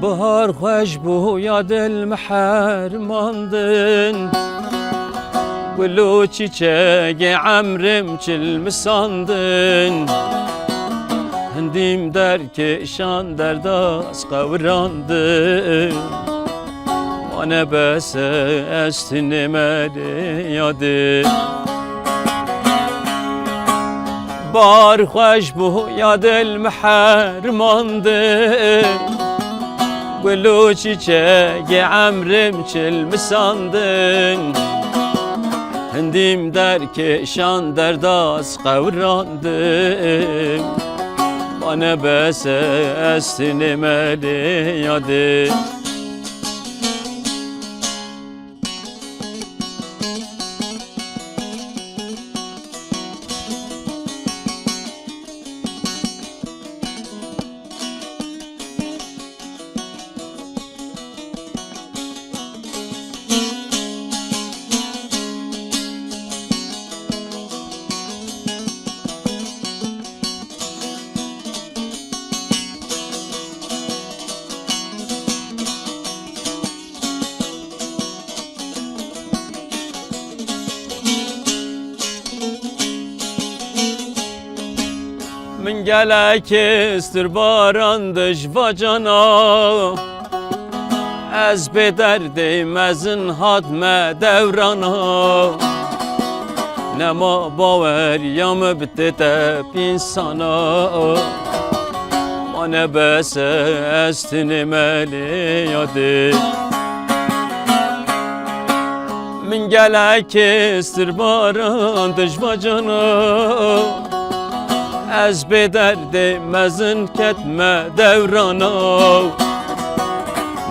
Bahar hoş bu ya dil mehermandın Gülü çiçeği amrim çil sandın Hendim der şan derdas kavrandın Mane bese estinimeli yadı Bahar hoş bu ya dil mehermandın Gülü çiçeği amrim çil sandın Hendim der şan derdas kavrandım Bana bese estinimeli yadı Min gelek istir barandıj vacana Ez bederdeyim ezin hadme devrana Nema baver yamı bitti tep insana Mane bese estinimeli yadı Min gelek istir barandıj vacana Ez bederdeyim ezin ketme devrana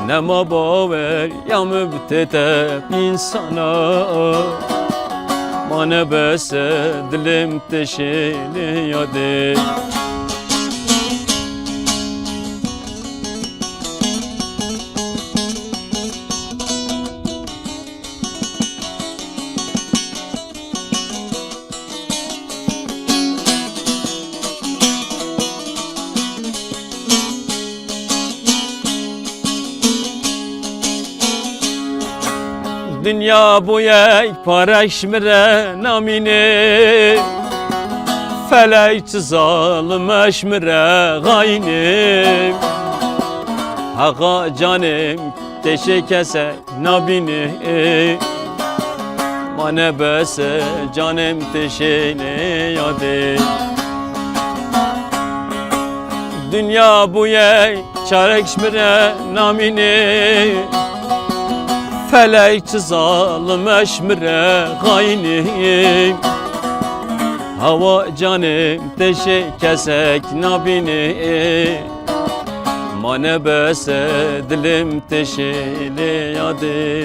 Nema baver yamı bitete insana Mane bese dilim teşeli yadı Dünya bu yek pareşmire namine Felek zalim eşmire gaynim Haga canım teşe kese nabini Mane bese canım teşeyle yadı Dünya bu yek pareşmire namine Felek zalim eşmire gaynim Hava canım teşe kesek nabini Mane bese dilim teşeli yadı